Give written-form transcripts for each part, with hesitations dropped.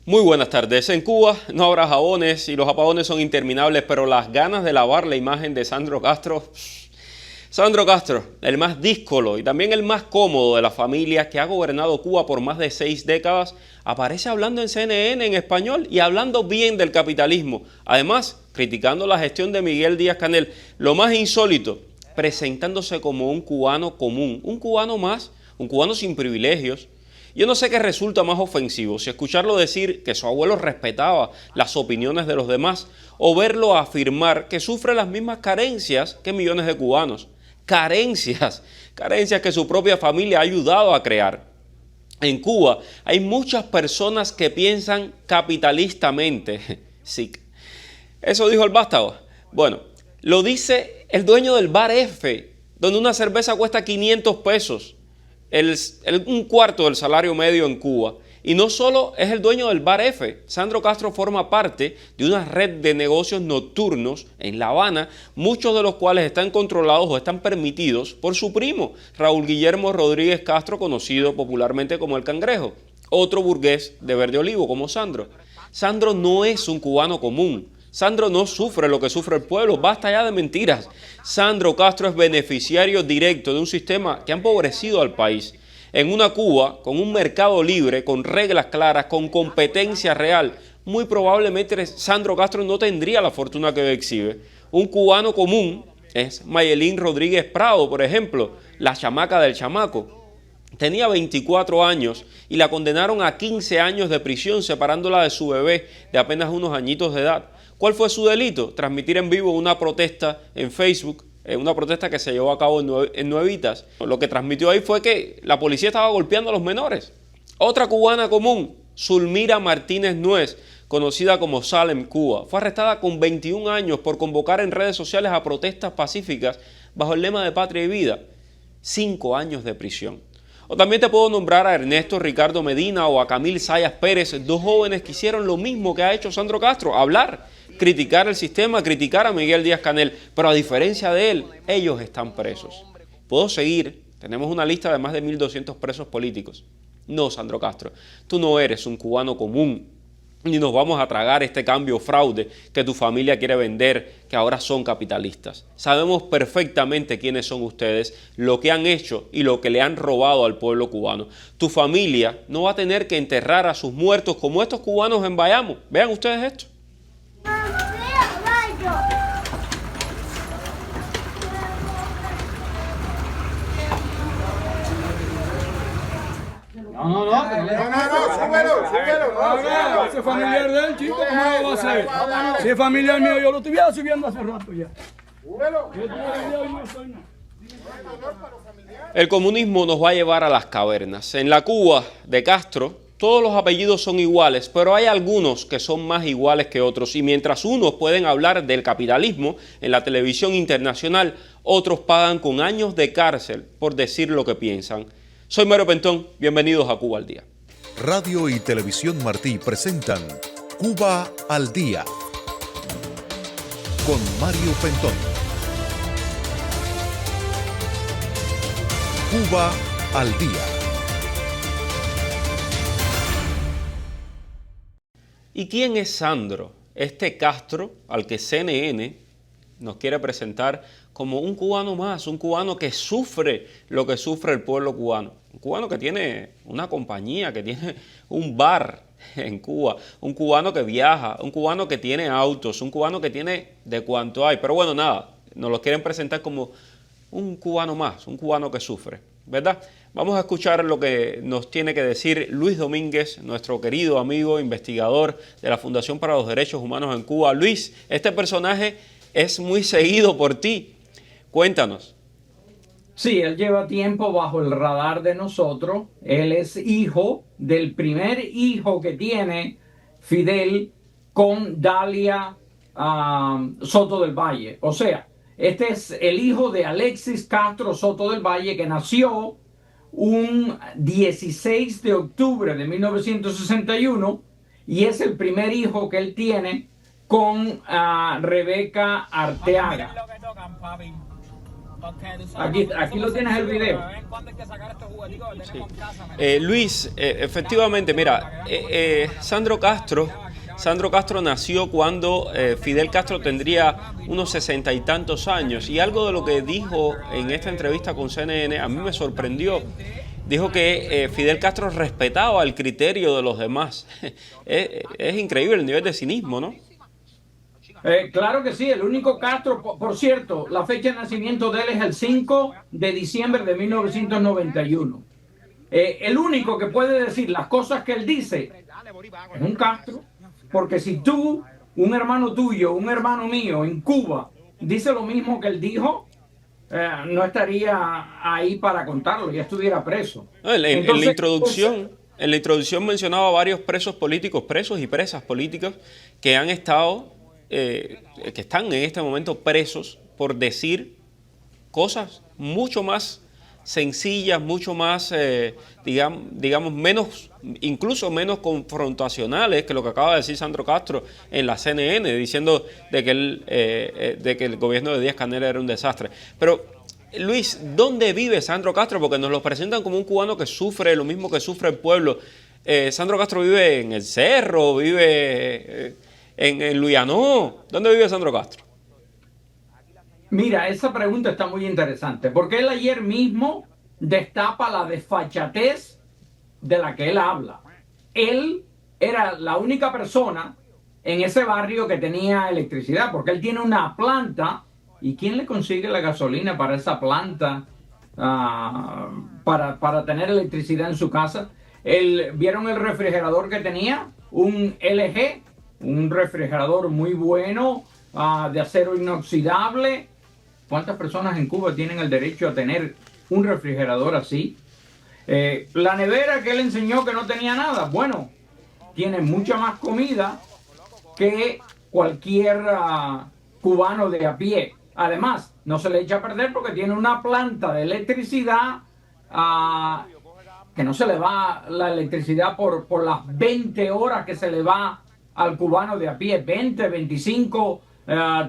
Muy buenas tardes. En Cuba no habrá jabones y los apagones son interminables, pero las ganas de lavar la imagen de Sandro Castro. Sandro Castro, el más díscolo y también el más cómodo de la familia que ha gobernado Cuba por más de 6 décadas, aparece hablando en CNN en español y hablando bien del capitalismo. Además, criticando la gestión de Miguel Díaz-Canel. Lo más insólito, presentándose como un cubano común, un cubano más, un cubano sin privilegios. Yo no sé qué resulta más ofensivo, si escucharlo decir que su abuelo respetaba las opiniones de los demás o verlo afirmar que sufre las mismas carencias que millones de cubanos. Carencias que su propia familia ha ayudado a crear. En Cuba hay muchas personas que piensan capitalistamente. Sí, eso dijo el vástago. Bueno, lo dice el dueño del bar F, donde una cerveza cuesta 500 pesos. Un cuarto del salario medio en Cuba. Y no solo es el dueño del bar F, Sandro Castro forma parte de una red de negocios nocturnos en La Habana, muchos de los cuales están controlados o están permitidos por su primo, Raúl Guillermo Rodríguez Castro, conocido popularmente como el Cangrejo, otro burgués de verde olivo como Sandro. Sandro no es un cubano común. Sandro no sufre lo que sufre el pueblo, basta ya de mentiras. Sandro Castro es beneficiario directo de un sistema que ha empobrecido al país. En una Cuba con un mercado libre, con reglas claras, con competencia real, muy probablemente Sandro Castro no tendría la fortuna que hoy exhibe. Un cubano común es Mayelín Rodríguez Prado, por ejemplo, la chamaca del chamaco. Tenía 24 años y la condenaron a 15 años de prisión, separándola de su bebé de apenas unos añitos de edad. ¿Cuál fue su delito? Transmitir en vivo una protesta en Facebook, una protesta que se llevó a cabo en Nuevitas. Lo que transmitió ahí fue que la policía estaba golpeando a los menores. Otra cubana común, Zulmira Martínez Nuez, conocida como Salem, Cuba, fue arrestada con 21 años por convocar en redes sociales a protestas pacíficas bajo el lema de Patria y Vida. 5 años de prisión. O también te puedo nombrar a Ernesto Ricardo Medina o a Camil Zayas Pérez, dos jóvenes que hicieron lo mismo que ha hecho Sandro Castro, hablar, criticar el sistema, criticar a Miguel Díaz-Canel, pero a diferencia de él, ellos están presos. Puedo seguir, tenemos una lista de más de 1.200 presos políticos. No, Sandro Castro, tú no eres un cubano común, ni nos vamos a tragar este cambio fraude que tu familia quiere vender, que ahora son capitalistas. Sabemos perfectamente quiénes son ustedes, lo que han hecho y lo que le han robado al pueblo cubano. Tu familia no va a tener que enterrar a sus muertos como estos cubanos en Bayamo. Vean ustedes esto. Súbelo. Ese familiar de él, chico, ¿cómo lo va a hacer? Si es familiar mío, yo lo estuviera subiendo hace rato ya. El comunismo nos va a llevar a las cavernas. En la Cuba de Castro, todos los apellidos son iguales, pero hay algunos que son más iguales que otros. Y mientras unos pueden hablar del capitalismo en la televisión internacional, otros pagan con años de cárcel por decir lo que piensan. Soy Mario Pentón, bienvenidos a Cuba al Día. Radio y Televisión Martí presentan Cuba al Día con Mario Pentón. Cuba al Día. ¿Y quién es Sandro? Este Castro al que CNN nos quiere presentar como un cubano más, un cubano que sufre lo que sufre el pueblo cubano. Un cubano que tiene una compañía, que tiene un bar en Cuba, un cubano que viaja, un cubano que tiene autos, un cubano que tiene de cuanto hay. Pero bueno, nada, nos lo quieren presentar como un cubano más, un cubano que sufre, ¿verdad? Vamos a escuchar lo que nos tiene que decir Luis Domínguez, nuestro querido amigo investigador de la Fundación para los Derechos Humanos en Cuba. Luis, este personaje es muy seguido por ti. Cuéntanos. Sí, él lleva tiempo bajo el radar de nosotros. Él es hijo del primer hijo que tiene Fidel con Dalia Soto del Valle. O sea, este es el hijo de Alexis Castro Soto del Valle, que nació un 16 de octubre de 1961 y es el primer hijo que él tiene con Rebeca Arteaga. Aquí lo tienes el video. Luis, efectivamente, mira, Sandro Castro nació cuando Fidel Castro tendría unos 60 y tantos años, y algo de lo que dijo en esta entrevista con CNN a mí me sorprendió. Dijo que Fidel Castro respetaba el criterio de los demás. Es increíble el nivel de cinismo, ¿no? Claro que sí, el único Castro, por cierto, la fecha de nacimiento de él es el 5 de diciembre de 1991. El único que puede decir las cosas que él dice es un Castro, porque si tú, un hermano tuyo, un hermano mío en Cuba, dice lo mismo que él dijo, no estaría ahí para contarlo, ya estuviera preso. En la introducción mencionaba varios presos políticos, presos y presas políticas que han estado, que están en este momento presos por decir cosas mucho más sencillas, mucho más, digamos, menos, incluso menos confrontacionales que lo que acaba de decir Sandro Castro en la CNN, diciendo de que el gobierno de Díaz-Canel era un desastre. Pero, Luis, ¿dónde vive Sandro Castro? Porque nos lo presentan como un cubano que sufre lo mismo que sufre el pueblo. Sandro Castro vive en el Cerro, vive en Luyanó. ¿Dónde vive Sandro Castro? Mira, esa pregunta está muy interesante, porque él ayer mismo destapa la desfachatez de la que él habla. Él era la única persona en ese barrio que tenía electricidad, porque él tiene una planta. ¿Y quién le consigue la gasolina para esa planta, para tener electricidad en su casa? ¿Vieron el refrigerador que tenía? Un LG, un refrigerador muy bueno, de acero inoxidable. ¿Cuántas personas en Cuba tienen el derecho a tener un refrigerador así? La nevera que él enseñó que no tenía nada, bueno, tiene mucha más comida que cualquier cubano de a pie. Además, no se le echa a perder porque tiene una planta de electricidad que no se le va la electricidad por las 20 horas que se le va al cubano de a pie, 20, 25,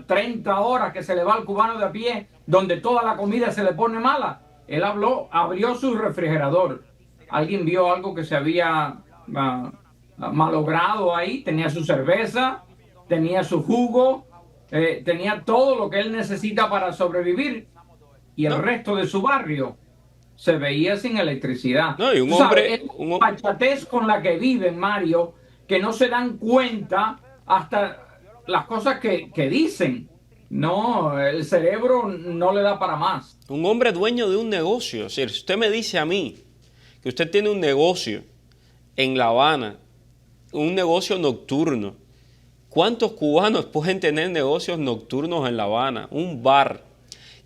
30 horas que se le va al cubano de a pie, donde toda la comida se le pone mala. Él abrió su refrigerador. Alguien vio algo que se había malogrado ahí, tenía su cerveza, tenía su jugo, tenía todo lo que él necesita para sobrevivir, y el resto de su barrio se veía sin electricidad. No, y un hombre, la pachatez con la que viven, Mario, que no se dan cuenta hasta las cosas que dicen. No, el cerebro no le da para más. Un hombre dueño de un negocio. Si usted me dice a mí que usted tiene un negocio en La Habana, un negocio nocturno, ¿cuántos cubanos pueden tener negocios nocturnos en La Habana? Un bar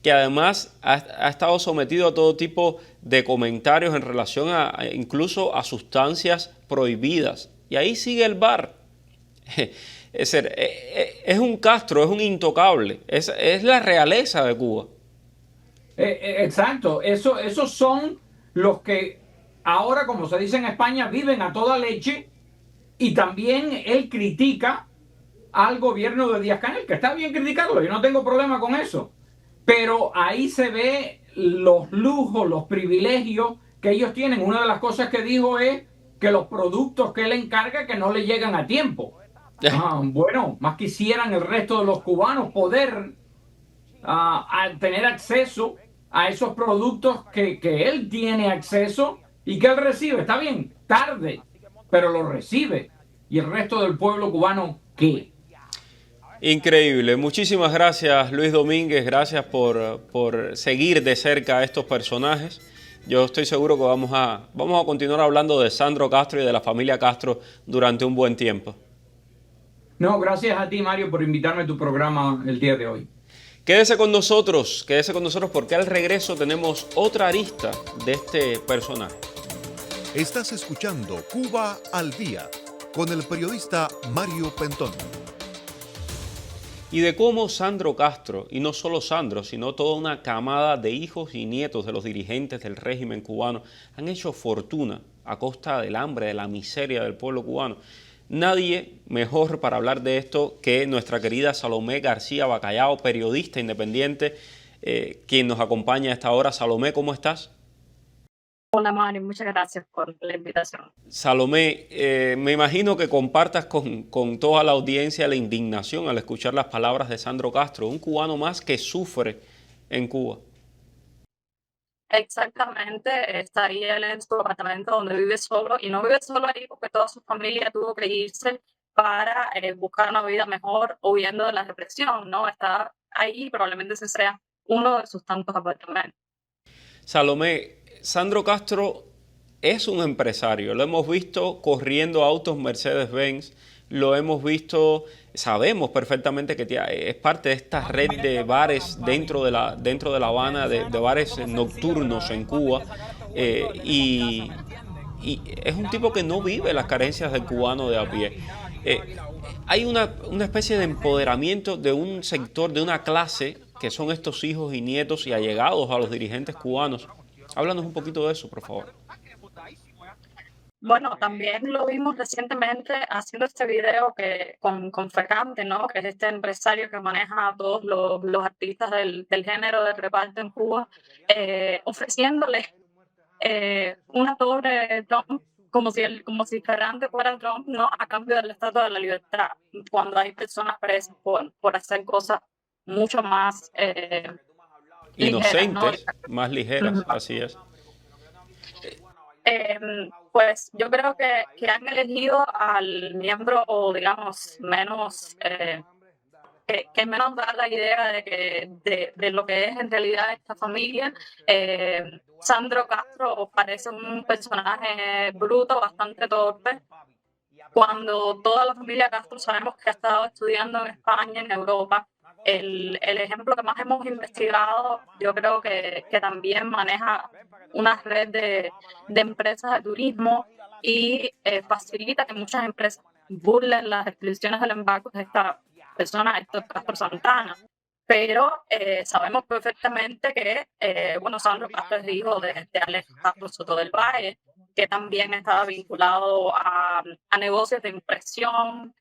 que además ha estado sometido a todo tipo de comentarios en relación incluso a sustancias prohibidas. Y ahí sigue el bar. Es un Castro, es un intocable. Es la realeza de Cuba. Exacto. Esos son los que ahora, como se dice en España, viven a toda leche. Y también él critica al gobierno de Díaz-Canel, que está bien criticarlo, yo no tengo problema con eso, pero ahí se ve los lujos, los privilegios que ellos tienen. Una de las cosas que dijo es que los productos que él encarga que no le llegan a tiempo. Bueno, más quisieran el resto de los cubanos poder tener acceso a esos productos que él tiene acceso y que él recibe. Está bien, tarde, pero lo recibe. ¿Y el resto del pueblo cubano qué? Increíble. Muchísimas gracias, Luis Domínguez. Gracias por seguir de cerca a estos personajes. Yo estoy seguro que vamos a continuar hablando de Sandro Castro y de la familia Castro durante un buen tiempo. No, gracias a ti, Mario, por invitarme a tu programa el día de hoy. Quédese con nosotros porque al regreso tenemos otra arista de este personaje. Estás escuchando Cuba al Día con el periodista Mario Pentón. Y de cómo Sandro Castro, y no solo Sandro, sino toda una camada de hijos y nietos de los dirigentes del régimen cubano, han hecho fortuna a costa del hambre, de la miseria del pueblo cubano. Nadie mejor para hablar de esto que nuestra querida Salomé García Bacallao, periodista independiente, quien nos acompaña a esta hora. Salomé, ¿cómo estás? Hola, Mario, muchas gracias por la invitación. Salomé, me imagino que compartas con toda la audiencia la indignación al escuchar las palabras de Sandro Castro, un cubano más que sufre en Cuba. Exactamente, está ahí él en su apartamento donde vive solo, y no vive solo ahí porque toda su familia tuvo que irse para buscar una vida mejor, huyendo de la represión, ¿no? Está ahí, probablemente ese sea uno de sus tantos apartamentos. Salomé, Sandro Castro es un empresario, lo hemos visto corriendo autos Mercedes-Benz, lo hemos visto, sabemos perfectamente que es parte de esta red de bares dentro de La Habana, de bares nocturnos en Cuba, y es un tipo que no vive las carencias del cubano de a pie. Hay una especie de empoderamiento de un sector, de una clase, que son estos hijos y nietos y allegados a los dirigentes cubanos. Háblanos un poquito de eso, por favor. Bueno, también lo vimos recientemente haciendo este video con Fecante, ¿no? Que es este empresario que maneja a todos los artistas del género de reparto en Cuba, ofreciéndoles una torre de Trump, como si Ferrante fuera Trump, ¿no? A cambio de la Estatua de la Libertad, cuando hay personas presas por hacer cosas mucho más inocentes, ligeras, ¿no? más ligeras, así es. Pues yo creo que han elegido al miembro, o digamos, menos, que menos da la idea de lo que es en realidad esta familia. Sandro Castro parece un personaje bruto, bastante torpe, cuando toda la familia Castro sabemos que ha estado estudiando en España, en Europa. El ejemplo que más hemos investigado, yo creo que también maneja una red de empresas de turismo y facilita que muchas empresas burlen las restricciones del embargo de esta persona, Héctor Castro Santana. Pero sabemos perfectamente que, Sandro Castro es hijo de Alex Castro Soto del Valle, que también estaba vinculado a negocios de impresión.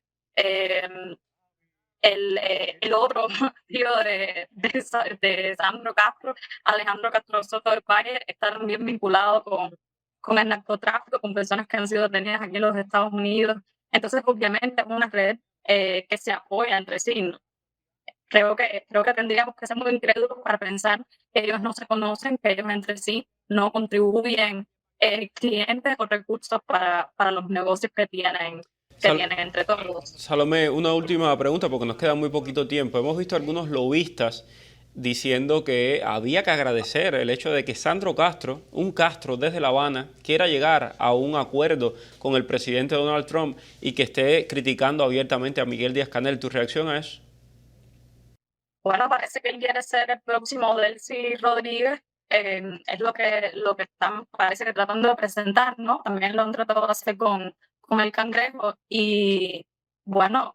El otro tío de Sandro Castro, Alejandro Castro Soto del Valle, está también vinculado con el narcotráfico, con personas que han sido detenidas aquí en los Estados Unidos. Entonces, obviamente, es una red que se apoya entre sí, ¿no? Creo que tendríamos que ser muy incrédulos para pensar que ellos no se conocen, que ellos entre sí no contribuyen clientes o recursos para los negocios que tienen entre todos. Salomé, una última pregunta porque nos queda muy poquito tiempo. Hemos visto algunos lobistas diciendo que había que agradecer el hecho de que Sandro Castro, un Castro desde La Habana, quiera llegar a un acuerdo con el presidente Donald Trump y que esté criticando abiertamente a Miguel Díaz-Canel. ¿Tu reacción a eso? Bueno, parece que él quiere ser el próximo Delcy Rodríguez. Es lo que están, parece que tratando de presentar, ¿no? También lo han tratado de hacer con el Cangrejo. Y bueno,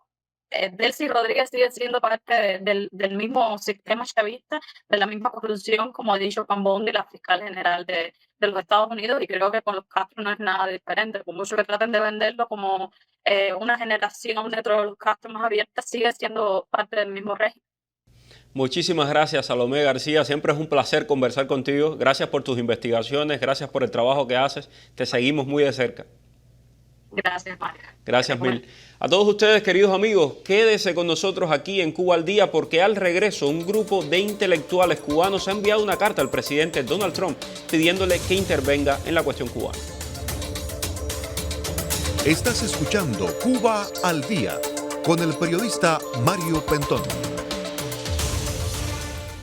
Delcy Rodríguez sigue siendo parte del mismo sistema chavista, de la misma corrupción, como ha dicho Cambondi, la fiscal general de los Estados Unidos, y creo que con los Castro no es nada diferente. Por mucho que traten de venderlo como una generación dentro de los Castro más abierta, sigue siendo parte del mismo régimen. Muchísimas gracias, Salomé García. Siempre es un placer conversar contigo. Gracias por tus investigaciones, gracias por el trabajo que haces. Te seguimos muy de cerca. Gracias, Mario. Gracias mil. A todos ustedes, queridos amigos, quédese con nosotros aquí en Cuba al Día, porque al regreso un grupo de intelectuales cubanos ha enviado una carta al presidente Donald Trump pidiéndole que intervenga en la cuestión cubana. Estás escuchando Cuba al Día con el periodista Mario Pentón.